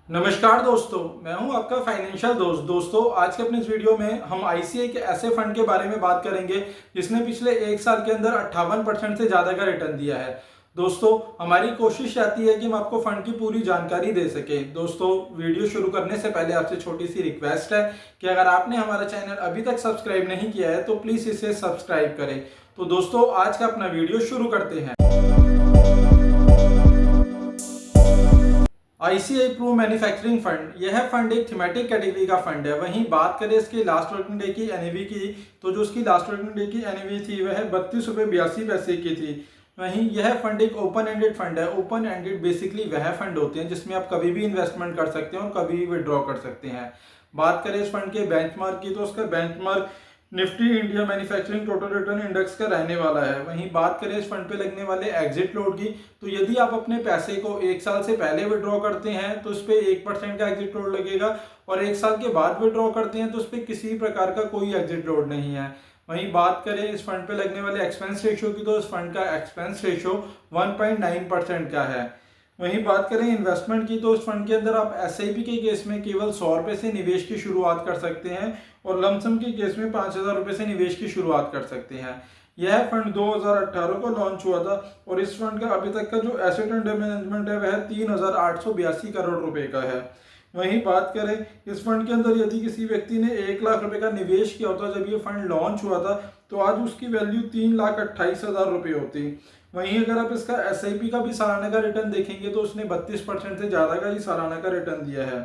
नमस्कार दोस्तों, मैं हूं आपका फाइनेंशियल दोस्त। दोस्तों, आज के अपने इस वीडियो में हम आईसीआई के ऐसे फंड के बारे में बात करेंगे जिसने पिछले एक साल के अंदर 58% से ज़्यादा का रिटर्न दिया है। दोस्तों, हमारी कोशिश रहती है कि हम आपको फंड की पूरी जानकारी दे सकें। दोस्तों, वीडियो शुरू करने से पहले आपसे छोटी सी रिक्वेस्ट है कि अगर आपने हमारा चैनल अभी तक सब्सक्राइब नहीं किया है तो प्लीज़ इसे सब्सक्राइब करें। तो दोस्तों, आज का अपना वीडियो शुरू करते हैं। आईसीआई प्रू मैन्युफैक्चरिंग फंड, यह फंड एक थीमेटिक कैटेगरी का फंड है। वहीं बात करें इसके लास्ट वर्किंग डे की एनएवी की, तो जो उसकी लास्ट वर्किंग डे की एनएवी थी वह 32 रुपये 82 पैसे की थी। वहीं यह फंड एक ओपन एंडेड फंड है। ओपन एंडेड बेसिकली वह फंड होते हैं जिसमें आप कभी भी इन्वेस्टमेंट कर सकते हैं और कभी भी विड्रॉ कर सकते हैं। बात करें इस फंड के बेंचमार्क की, तो उसका benchmark Nifty India manufacturing total return index का रहने वाला है। वहीं बात करें इस फंड पे लगने वाले एग्जिट लोड की, तो यदि आप अपने पैसे को एक साल से पहले विड्रॉ करते हैं तो उस पर 1% का एग्जिट लोड लगेगा, और एक साल के बाद विड्रॉ करते हैं तो उस पर किसी प्रकार का कोई एग्जिट लोड नहीं है। वहीं बात करें इस फंड पे लगने वाले एक्सपेंस रेशियो की, तो इस फंड का एक्सपेंस रेशियो 1.9% का है। वहीं बात करें इन्वेस्टमेंट की, तो इस फंड के अंदर आप एसआईपी के केस में केवल 100 रुपये से निवेश की शुरुआत कर सकते हैं, और लमसम के केस में 5000 रुपये से निवेश की शुरुआत कर सकते हैं। यह फंड 2018 को लॉन्च हुआ था, और इस फंड का अभी तक का जो एसेट अंडर मैनेजमेंट है वह 3882 करोड़ रुपए का है। वहीं बात करें इस फंड के अंदर, यदि किसी व्यक्ति ने 1 लाख रुपए का निवेश किया होता जब ये फंड लॉन्च हुआ था, तो आज उसकी वैल्यू 3,28,000 रुपये होती। वहीं अगर आप इसका एसआईपी का भी सालाना का रिटर्न देखेंगे तो उसने 32% से ज़्यादा का ही सालाना का रिटर्न दिया है।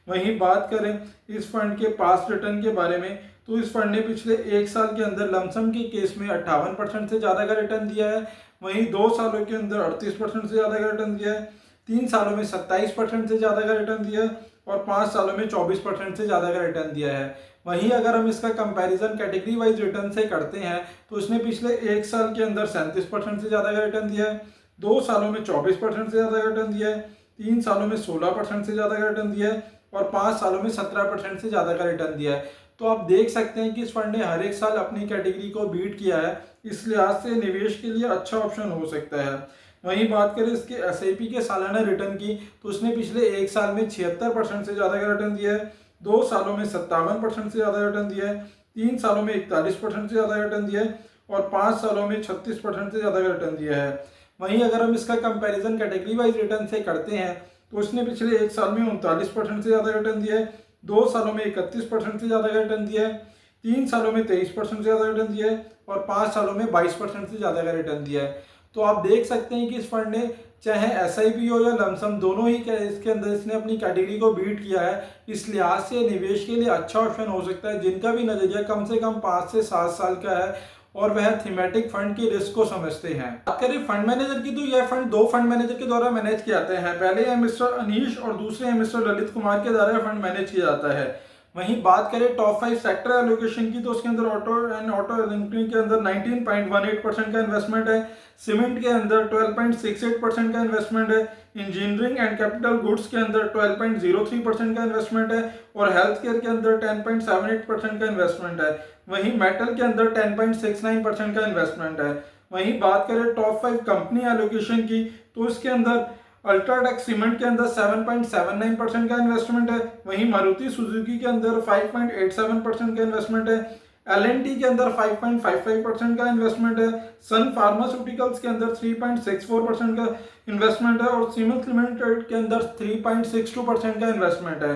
वहीं बात करें इस फंड के पास्ट रिटर्न के बारे में, तो इस फंड ने पिछले एक साल के अंदर लमसम के केस में 58% से ज़्यादा का रिटर्न दिया है। वहीं 2 सालों के अंदर 38% से ज़्यादा का रिटर्न दिया है। 3 सालों में 27% से ज़्यादा का रिटर्न दिया है, और 5 सालों में 24% से ज़्यादा का रिटर्न दिया है। वहीं अगर हम इसका कंपैरिजन कैटेगरी वाइज रिटर्न से करते हैं, तो इसने पिछले एक साल के अंदर 37% से ज़्यादा का रिटर्न दिया है। 2 सालों में 24% से ज़्यादा का रिटर्न दिया है। 3 सालों में 16% से ज़्यादा का रिटर्न दिया है, और 5 सालों में 17% से ज़्यादा का रिटर्न दिया है। तो आप देख सकते हैं कि इस फंड ने हर एक साल अपनी कैटेगरी को बीट किया है। इस लिहाज से निवेश के लिए अच्छा ऑप्शन हो सकता है। वहीं बात करें इसके एसआईपी के सालाना रिटर्न की, तो उसने पिछले एक साल में 76% से ज़्यादा का रिटर्न दिया है। 2 सालों में 57% से ज़्यादा रिटर्न दिया है। 3 सालों में 41% से ज़्यादा रिटर्न दिया है, और 5 सालों में 36% से ज़्यादा का रिटर्न दिया है। वहीं अगर हम इसका कंपैरिजन कैटेगरी वाइज रिटर्न से करते हैं, तो इसने पिछले एक साल में 39% से ज़्यादा रिटर्न दिया है। 2 सालों में 31% से ज़्यादा का रिटर्न दिया है। 3 सालों में 23% से ज़्यादा रिटर्न दिया है, और 5 सालों में 22% से ज़्यादा का रिटर्न दिया है। तो आप देख सकते हैं कि इस फंड ने चाहे एसआईपी हो या लमसम, दोनों ही इसके अंदर इसने अपनी कैटेगरी को बीट किया है। इस लिहाज से निवेश के लिए अच्छा ऑप्शन हो सकता है जिनका भी नजरिया कम से कम 5 से 7 साल का है, और वह थीमेटिक फंड के रिस्क को समझते हैं। बात करें फंड मैनेजर की, तो यह फंड 2 फंड मैनेजर के द्वारा मैनेज किए जाते हैं। पहले है मिस्टर अनीश, और दूसरे हैं मिस्टर ललित कुमार के द्वारा फंड मैनेज किया जाता है। वहीं बात करें टॉप 5 सेक्टर एलोकेशन की, तो उसके अंदर ऑटो इलेक्ट्रिक के अंदर 19.18% का इन्वेस्टमेंट है। सीमेंट के अंदर 12.68% का इन्वेस्टमेंट है। इंजीनियरिंग एंड कैपिटल गुड्स के अंदर 12.03% का इन्वेस्टमेंट है, और हेल्थ केयर के अंदर 10.78% का इन्वेस्टमेंट है। वहीं मेटल के अंदर 10.69% का इन्वेस्टमेंट है। वहीं बात करें टॉप 5 कंपनी एलोकेशन की, तो इसके अंदर अल्ट्राटेक सीमेंट के अंदर 7.79% का इन्वेस्टमेंट है। वहीं मारुति सुजुकी के अंदर 5.87% का इन्वेस्टमेंट है। एल&टी के अंदर 5.55% का इन्वेस्टमेंट है। सन फार्मास्यूटिकल्स के अंदर 3.64% का इन्वेस्टमेंट है, और सीमेंस लिमिटेड के अंदर 3.62% का इन्वेस्टमेंट है।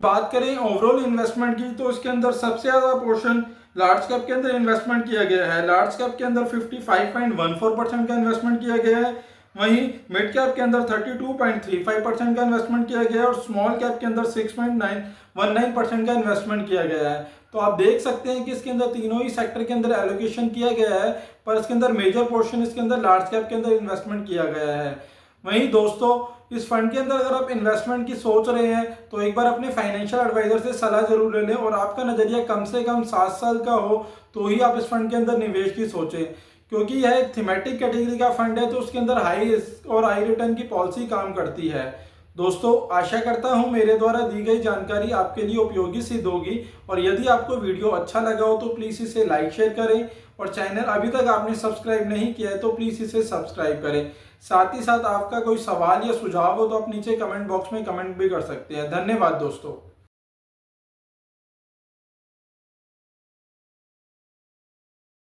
बात करें ओवरऑल इन्वेस्टमेंट की, तो इसके अंदर सबसे ज़्यादा पोर्शन लार्ज कैप के अंदर इन्वेस्टमेंट किया गया है। लार्ज कैप के अंदर 55.14% का इन्वेस्टमेंट किया गया है। वहीं मिड कैप के अंदर 32.35% का इन्वेस्टमेंट किया गया है, और स्मॉल कैप के अंदर 6.919% का इन्वेस्टमेंट किया गया है। तो आप देख सकते हैं कि इसके अंदर तीनों ही सेक्टर के अंदर एलोकेशन किया गया है, पर इसके अंदर मेजर पोर्शन इसके अंदर लार्ज कैप के अंदर इन्वेस्टमेंट किया गया है। वहीं दोस्तों, इस फंड के अंदर अगर आप इन्वेस्टमेंट की सोच रहे हैं तो एक बार अपने फाइनेंशियल एडवाइजर से सलाह जरूर ले लें, और आपका नजरिया कम से कम 7 साल का हो तो ही आप इस फंड के अंदर निवेश की सोचें, क्योंकि यह एक थीमेटिक कैटेगरी का फंड है, तो उसके अंदर हाई रिस्क और हाई रिटर्न की पॉलिसी काम करती है। दोस्तों, आशा करता हूं मेरे द्वारा दी गई जानकारी आपके लिए उपयोगी सिद्ध होगी, और यदि आपको वीडियो अच्छा लगा हो तो प्लीज़ इसे लाइक शेयर करें, और चैनल अभी तक आपने सब्सक्राइब नहीं किया है तो प्लीज़ इसे सब्सक्राइब करें। साथ ही साथ आपका कोई सवाल या सुझाव हो तो आप नीचे कमेंट बॉक्स में कमेंट भी कर सकते हैं। धन्यवाद दोस्तों।